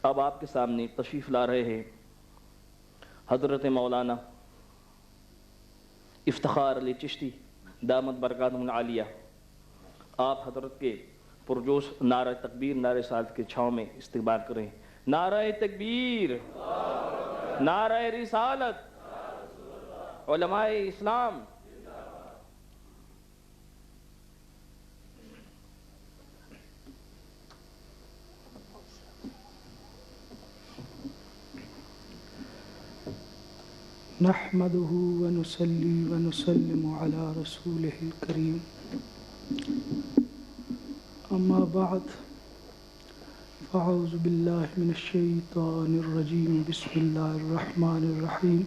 اب آپ کے سامنے تشریف لا رہے ہیں حضرت مولانا افتخار علی چشتی دامت برکاتہم العالیہ. آپ حضرت کے پرجوش نعرہ تکبیر نعرہ سعادت کے چھاؤں میں استقبال کریں. نعرہ تکبیر، نعرہ رسالت، علماء اسلام. نحمده ونصلي ونسلم على رسوله الكريم. أما بعد فأعوذ بالله من الشيطان الرجيم. بسم الله الرحمن الرحيم.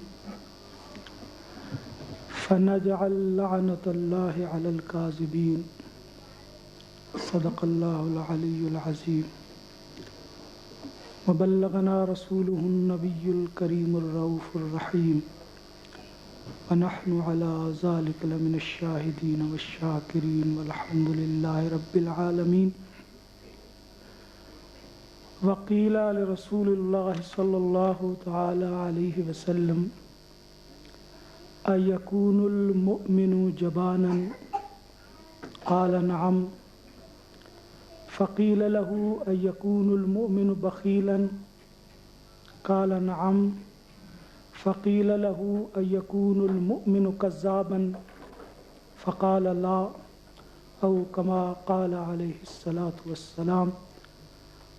فنجعل لعنة الله على الكاذبين. صدق الله العلي العظيم. وبلغنا رسوله النبي الكريم الرؤوف الرحيم. ونحن على ذلك لمن الشاهدين والشاكرين والحمد لله رب العالمين. وقيل لرسول الله صلى الله تعالى عليه وسلم أيكون المؤمن جبانا؟ قال نعم. فقيل له أيكون المؤمن بخيلا؟ قال نعم. فقيل له أيكون المؤمن كذابا؟ فقال لا، أو كما قال عليه الصلاة والسلام.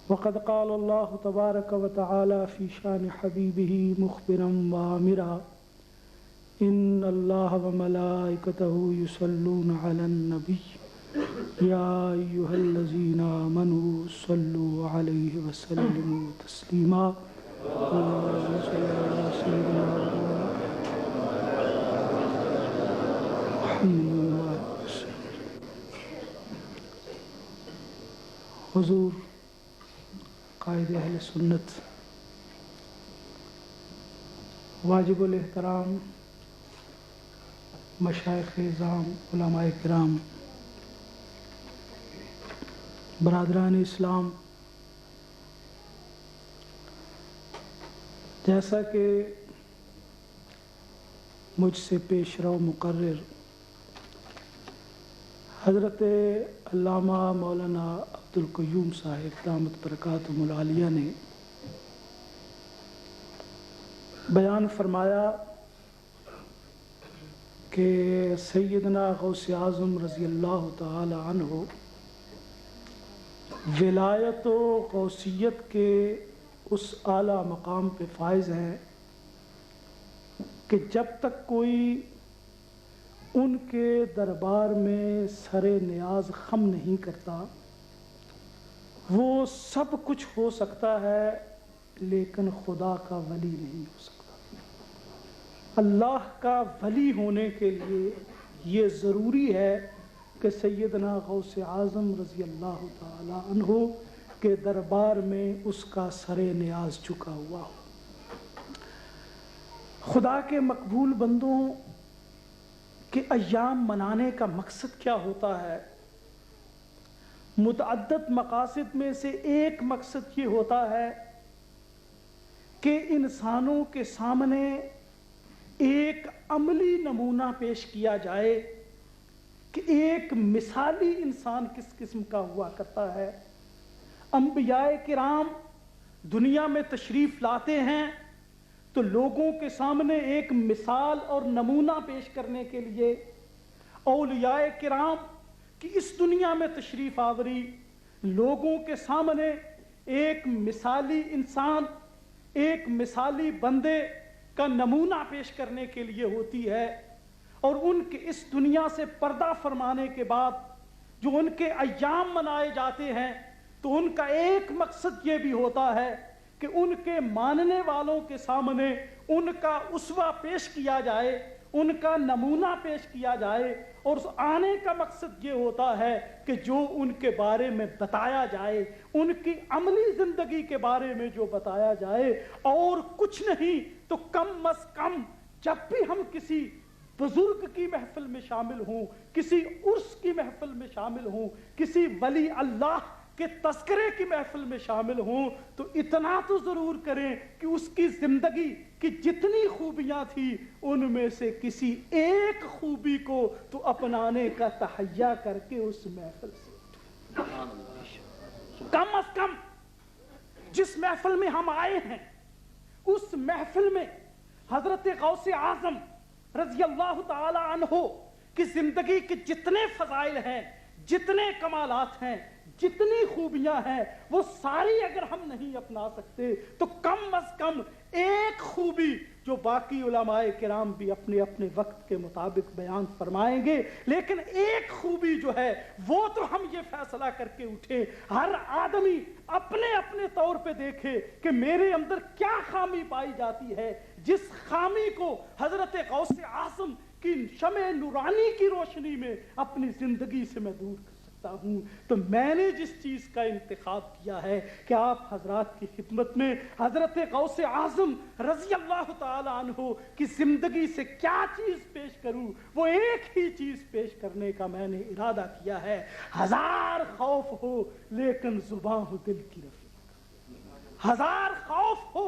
وقد قال الله تبارك وتعالى في شان حبيبه مخبرا وآمرا إن الله وملائكته يصلون على النبي يا أيها الذين آمنوا صلوا عليه وسلموا تسليما. اللهم صل على سيدنا محمد. حضور قائد اہل سنت، واجب الاحترام مشائخ اعظام، علماء کرام، برادران اسلام، جیسا کہ مجھ سے پیش رو مقرر حضرت علامہ مولانا عبدالقیوم صاحب دامت برکاتہم العالیہ نے بیان فرمایا کہ سیدنا غوث اعظم رضی اللہ تعالی عنہ ولایت و غوثیت کے اس اعلیٰ مقام پہ فائز ہیں کہ جب تک کوئی ان کے دربار میں سر نیاز خم نہیں کرتا، وہ سب کچھ ہو سکتا ہے لیکن خدا کا ولی نہیں ہو سکتا. اللہ کا ولی ہونے کے لیے یہ ضروری ہے کہ سیدنا غوث اعظم رضی اللہ تعالی عنہ کے دربار میں اس کا سر نیاز جھکا ہوا ہو. خدا کے مقبول بندوں کے ایام منانے کا مقصد کیا ہوتا ہے؟ متعدد مقاصد میں سے ایک مقصد یہ ہوتا ہے کہ انسانوں کے سامنے ایک عملی نمونہ پیش کیا جائے کہ ایک مثالی انسان کس قسم کا ہوا کرتا ہے. انبیاء کرام دنیا میں تشریف لاتے ہیں تو لوگوں کے سامنے ایک مثال اور نمونہ پیش کرنے کے لیے اولیاء کرام کی اس دنیا میں تشریف آوری لوگوں کے سامنے ایک مثالی انسان، ایک مثالی بندے کا نمونہ پیش کرنے کے لیے ہوتی ہے. اور ان کے اس دنیا سے پردہ فرمانے کے بعد جو ان کے ایام منائے جاتے ہیں تو ان کا ایک مقصد یہ بھی ہوتا ہے کہ ان کے ماننے والوں کے سامنے ان کا اسوہ پیش کیا جائے، ان کا نمونہ پیش کیا جائے. اور آنے کا مقصد یہ ہوتا ہے کہ جو ان کے بارے میں بتایا جائے، ان کی عملی زندگی کے بارے میں جو بتایا جائے، اور کچھ نہیں تو کم از کم جب بھی ہم کسی بزرگ کی محفل میں شامل ہوں، کسی عرس کی محفل میں شامل ہوں، کسی ولی اللہ کہ تذکرے کی محفل میں شامل ہوں تو اتنا تو ضرور کریں کہ اس کی زندگی کی جتنی خوبیاں تھیں ان میں سے کسی ایک خوبی کو تو اپنانے کا تہیہ کر کے اس محفل سے کم از کم جس محفل میں ہم آئے ہیں اس محفل میں حضرت غوث اعظم رضی اللہ تعالی عنہ کی زندگی کے جتنے فضائل ہیں، جتنے کمالات ہیں، جتنی خوبیاں ہیں، وہ ساری اگر ہم نہیں اپنا سکتے تو کم از کم ایک خوبی جو باقی علماء کرام بھی اپنے اپنے وقت کے مطابق بیان فرمائیں گے، لیکن ایک خوبی جو ہے وہ تو ہم یہ فیصلہ کر کے اٹھے، ہر آدمی اپنے اپنے طور پہ دیکھے کہ میرے اندر کیا خامی پائی جاتی ہے، جس خامی کو حضرت غوث اعظم کی شمع نورانی کی روشنی میں اپنی زندگی سے میں دور کر سکتا ہوں۔ تو میں نے جس چیز کا انتخاب کیا ہے کہ آپ حضرات کی خدمت میں حضرت غوث اعظم رضی اللہ تعالی عنہ کی زندگی سے کیا چیز پیش کروں، وہ ایک ہی چیز پیش کرنے کا میں نے ارادہ کیا ہے۔ ہزار خوف ہو لیکن زباں ہو دل کی رفیق، ہزار خوف ہو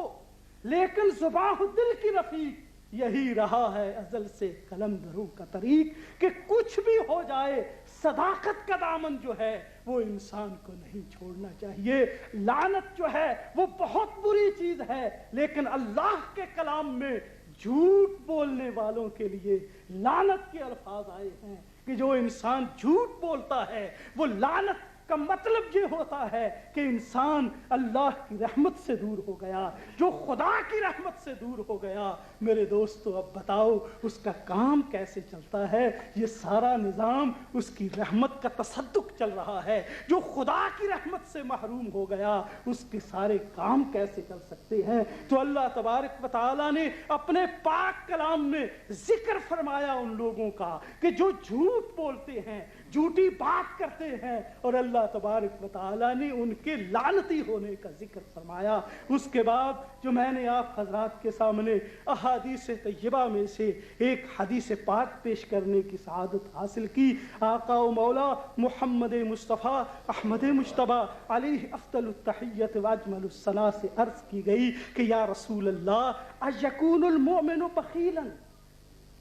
لیکن زباں ہو دل کی رفیق، یہی رہا ہے ازل سے قلندروں کا طریق کہ کچھ بھی ہو جائے صداقت کا دامن جو ہے وہ انسان کو نہیں چھوڑنا چاہیے۔ لعنت جو ہے وہ بہت بری چیز ہے، لیکن اللہ کے کلام میں جھوٹ بولنے والوں کے لیے لعنت کے الفاظ آئے ہیں کہ جو انسان جھوٹ بولتا ہے وہ لعنت کا مطلب یہ ہوتا ہے کہ انسان اللہ کی رحمت سے دور ہو گیا، جو خدا کی رحمت سے دور ہو گیا۔ میرے دوستو اب بتاؤ اس کا کام کیسے چلتا ہے؟ یہ سارا نظام اس کی رحمت کا تصدق چل رہا ہے۔ جو خدا کی رحمت سے محروم ہو گیا اس کے سارے کام کیسے چل سکتے ہیں؟ تو اللہ تبارک و تعالیٰ نے اپنے پاک کلام میں ذکر فرمایا ان لوگوں کا کہ جو جھوٹ بولتے ہیں، جھوٹی بات کرتے ہیں، اور اللہ تبارک و تعالیٰ نے ان کے لعنتی ہونے کا ذکر فرمایا۔ اس کے بعد جو میں نے آپ حضرات کے سامنے احادیث طیبہ میں سے ایک حدیث پاک پیش کرنے کی سعادت حاصل کی، آقا و مولا محمد مصطفیٰ احمد مجتبیٰ علیہ افضل التحیت و اجمل الثناء سے عرض کی گئی کہ یا رسول اللہ اَیَکُونُ الْمُؤْمِنُ بَخِیلًا،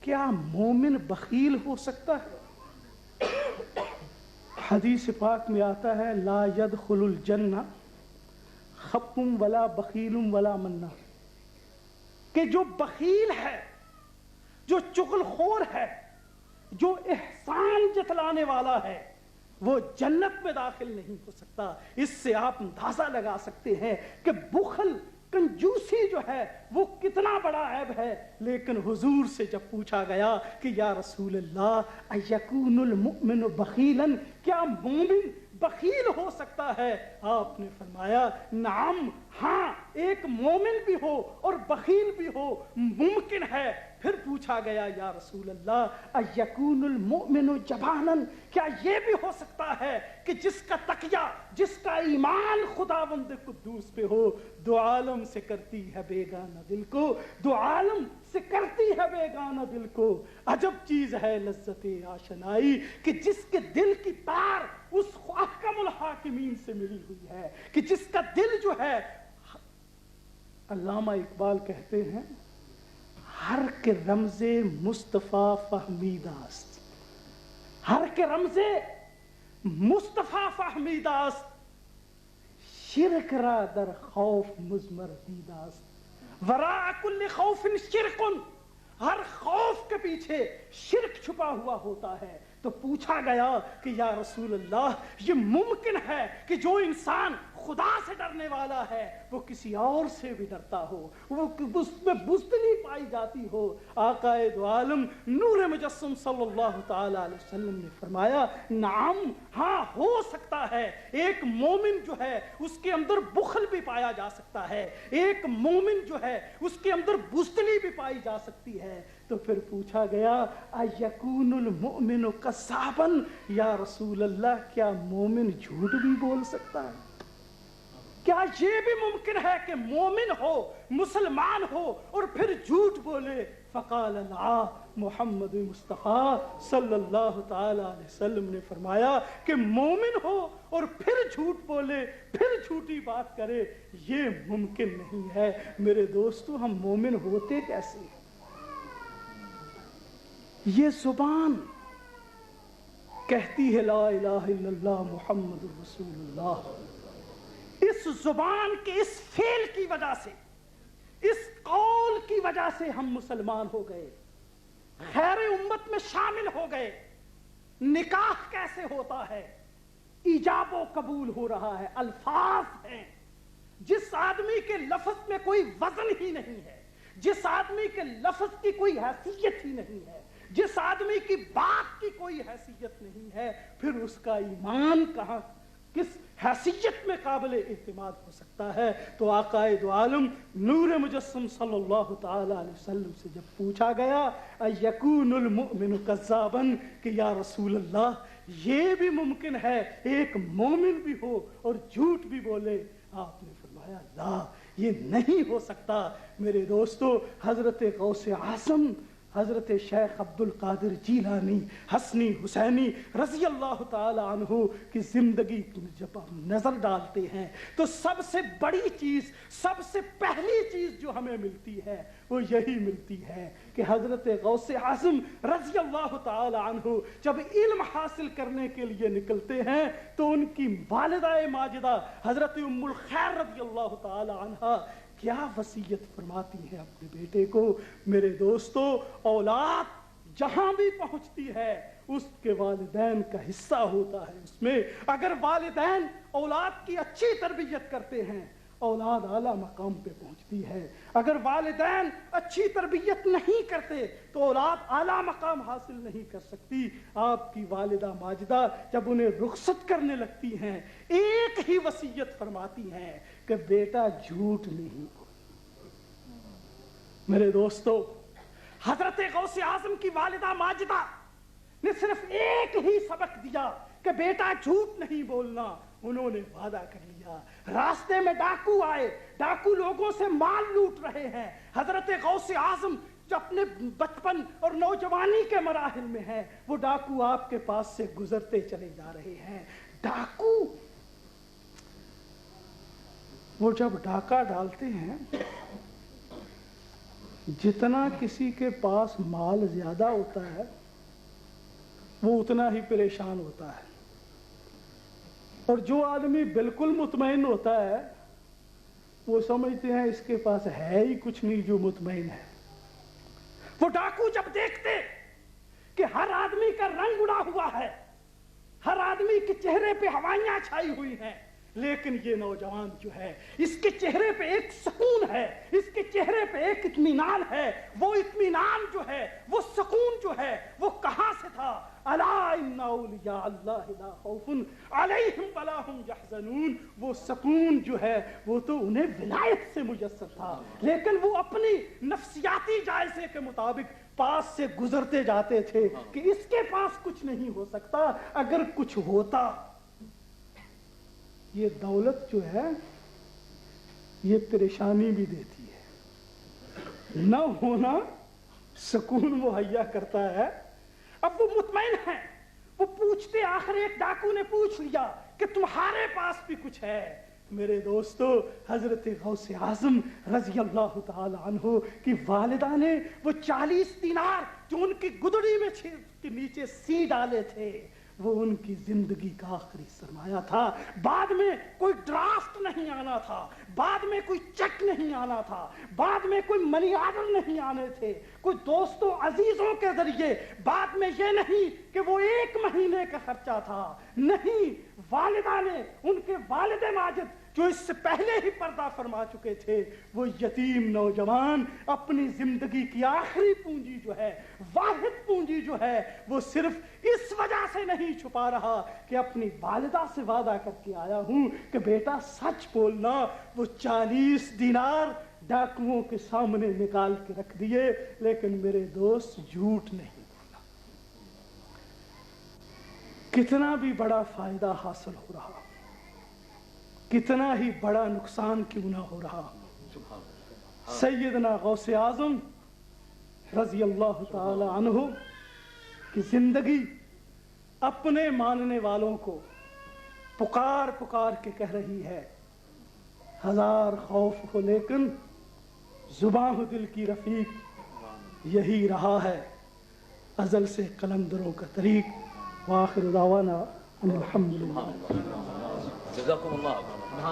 کیا مومن بخیل ہو سکتا ہے؟ حدیث پاک میں آتا ہے لا يدخل الجنہ خپ ولا بخیل ولا منا، کہ جو بخیل ہے، جو چغل خور ہے، جو احسان جتلانے والا ہے، وہ جنت میں داخل نہیں ہو سکتا۔ اس سے آپ اندازہ لگا سکتے ہیں کہ بخل، کنجوسی جو ہے وہ کتنا بڑا عیب ہے۔ لیکن حضور سے جب پوچھا گیا کہ یا رسول اللہ اَیَکُونُ الْمُؤْمِنُ بَخِیلًا، کیا مومن بخیل ہو سکتا ہے؟ آپ نے فرمایا نعم، ہاں، ایک مومن بھی ہو اور بخیل بھی ہو ممکن ہے۔ پھر پوچھا گیا یا رسول اللہ اَیَکُونُ الْمُؤْمِنُ جَبَانًا، کیا یہ بھی ہو سکتا ہے کہ جس کا تقیہ، جس کا ایمان خداوند قدوس پہ ہو، دو عالم سے کرتی ہے بیگانہ دل کو، دو عالم سے کرتی ہے بیگانہ دل کو۔ عجب چیز ہے لذت آشنائی کہ جس کے دل کی تار اس احکم الحاکمین سے ملی ہوئی ہے، کہ جس کا دل جو ہے، علامہ اقبال کہتے ہیں ہر کے رمز مصطفیٰ فہمیداست، ہر کے رمز مصطفیٰ فہمیداست، شرک را در خوف مضمر دیداست، وراء کل خوف شرک، ہر خوف کے پیچھے شرک چھپا ہوا ہوتا ہے۔ تو پوچھا گیا کہ یا رسول اللہ یہ ممکن ہے کہ جو انسان خدا سے ڈرنے والا ہے وہ کسی اور سے بھی ڈرتا ہو، وہ اس میں بزدلی پائی جاتی ہو؟ آقا دو عالم نور مجسم صلی اللہ تعالی علیہ وسلم نے فرمایا نعم، ہاں، ہو سکتا ہے۔ ایک مومن جو ہے اس کے اندر بخل بھی پایا جا سکتا ہے، ایک مومن جو ہے اس کے اندر بزدلی بھی پائی جا سکتی ہے۔ تو پھر پوچھا گیا اَیَکُونُ الْمُؤْمِنُ کَذَّابًا، یا رسول اللہ کیا مومن جھوٹ بھی بول سکتا ہے؟ کیا یہ بھی ممکن ہے کہ مومن ہو، مسلمان ہو اور پھر جھوٹ بولے؟ فقال لا، محمد مصطفیٰ صلی اللہ تعالی علیہ وسلم نے فرمایا کہ مومن ہو اور پھر جھوٹ بولے، پھر جھوٹی بات کرے، یہ ممکن نہیں ہے۔ میرے دوستو، ہم مومن ہوتے کیسے ہیں؟ یہ زبان کہتی ہے لا الہ الا اللہ محمد رسول اللہ، اس زبان کے اس فعل کی وجہ سے، اس قول کی وجہ سے ہم مسلمان ہو گئے، خیر امت میں شامل ہو گئے۔ نکاح کیسے ہوتا ہے؟ ایجاب و قبول ہو رہا ہے، الفاظ ہیں۔ جس آدمی کے لفظ میں کوئی وزن ہی نہیں ہے، جس آدمی کے لفظ کی کوئی حیثیت ہی نہیں ہے، جس آدمی کی بات کی کوئی حیثیت نہیں ہے، پھر اس کا ایمان کہاں، کس حیثیت میں قابل اعتماد ہو سکتا ہے؟ تو آقا دو عالم نور مجسم صلی اللہ تعالی علیہ وسلم سے جب پوچھا گیا یکون المؤمن کذابا، کہ یا رسول اللہ یہ بھی ممکن ہے ایک مومن بھی ہو اور جھوٹ بھی بولے؟ آپ نے فرمایا لا، یہ نہیں ہو سکتا۔ میرے دوستو، حضرت غوث اعظم حضرت شیخ عبد القادر جیلانی حسنی حسینی رضی اللہ تعالی عنہ کی زندگی میں جب ہم نظر ڈالتے ہیں تو سب سے بڑی چیز، سب سے پہلی چیز جو ہمیں ملتی ہے وہ یہی ملتی ہے کہ حضرت غوث اعظم رضی اللہ تعالی عنہ جب علم حاصل کرنے کے لیے نکلتے ہیں تو ان کی والدہ ماجدہ حضرت ام الخیر رضی اللہ تعالی عنہ کیا وصیت فرماتی ہے اپنے بیٹے کو؟ میرے دوستو، اولاد جہاں بھی پہنچتی ہے اس کے والدین کا حصہ ہوتا ہے اس میں۔ اگر والدین اولاد کی اچھی تربیت کرتے ہیں اولاد اعلیٰ مقام پہ پہنچتی ہے، اگر والدین اچھی تربیت نہیں کرتے تو اولاد اعلیٰ مقام حاصل نہیں کر سکتی۔ آپ کی والدہ ماجدہ جب انہیں رخصت کرنے لگتی ہیں ایک ہی وصیت فرماتی ہیں کہ بیٹا جھوٹ نہیں بول۔ میرے دوستو، حضرت غوث اعظم کی والدہ ماجدہ نے صرف ایک ہی سبق دیا کہ بیٹا جھوٹ نہیں بولنا۔ انہوں نے وعدہ کر لیا، راستے میں ڈاکو آئے، ڈاکو لوگوں سے مال لوٹ رہے ہیں، حضرت غوث اعظم جو اپنے بچپن اور نوجوانی کے مراحل میں ہیں، وہ ڈاکو آپ کے پاس سے گزرتے چلے جا رہے ہیں۔ ڈاکو وہ جب ڈاکہ ڈالتے ہیں، جتنا کسی کے پاس مال زیادہ ہوتا ہے وہ اتنا ہی پریشان ہوتا ہے، اور جو آدمی بالکل مطمئن ہوتا ہے وہ سمجھتے ہیں اس کے پاس ہے ہی کچھ نہیں جو مطمئن ہے۔ وہ ڈاکو جب دیکھتے کہ ہر آدمی کا رنگ اڑا ہوا ہے، ہر آدمی کے چہرے پہ ہوائیاں چھائی ہوئی ہیں، لیکن یہ نوجوان جو ہے اس کے چہرے پہ ایک سکون ہے، اس کے چہرے پہ ایک اطمینان ہے، وہ اطمینان جو ہے، وہ سکون جو ہے، وہ کہاں سے تھا؟ الا ان اولیاء اللہ لا خوف علیہم ولا هم یحزنون۔ وہ سکون جو ہے وہ تو انہیں ولایت سے میسر تھا، لیکن وہ اپنی نفسیاتی جائزے کے مطابق پاس سے گزرتے جاتے تھے کہ اس کے پاس کچھ نہیں ہو سکتا، اگر کچھ ہوتا۔ یہ دولت جو ہے یہ پریشانی بھی دیتی ہے، نہ ہونا سکون مہیا کرتا ہے۔ اب وہ مطمئن ہیں، وہ پوچھتے، آخر ایک ڈاکو نے پوچھ لیا کہ تمہارے پاس بھی کچھ ہے؟ میرے دوستو، حضرت غوث اعظم رضی اللہ تعالی عنہ کی والدہ نے وہ 40 دینار جو ان کی گدڑی میں کے نیچے سی ڈالے تھے وہ ان کی زندگی کا آخری سرمایہ تھا۔ بعد میں کوئی ڈرافٹ نہیں آنا تھا، بعد میں کوئی چیک نہیں آنا تھا، بعد میں کوئی منی آرڈر نہیں آنے تھے، کوئی دوستوں عزیزوں کے ذریعے، بعد میں یہ نہیں کہ وہ 1 مہینے کا خرچہ تھا، نہیں، والدہ نے، ان کے والد ماجد جو اس سے پہلے ہی پردہ فرما چکے تھے، وہ یتیم نوجوان اپنی زندگی کی آخری پونجی جو ہے، واحد پونجی جو ہے، وہ صرف اس وجہ سے نہیں چھپا رہا کہ اپنی والدہ سے وعدہ کر کے آیا ہوں کہ بیٹا سچ بولنا۔ وہ 40 دینار ڈاکوؤں کے سامنے نکال کے رکھ دیے، لیکن میرے دوست جھوٹ نہیں بولا۔ کتنا بھی بڑا فائدہ حاصل ہو رہا، کتنا ہی بڑا نقصان کیوں نہ ہو رہا، سیدنا غوث اعظم رضی اللہ تعالی عنہ کی زندگی اپنے ماننے والوں کو پکار پکار کے کہہ رہی ہے، ہزار خوف ہو لیکن زباں ہو دل کی رفیق، یہی رہا ہے ازل سے قلندروں کا طریق۔ وآخر دعوانا ان الحمدللہ۔ جزاکم اللہ۔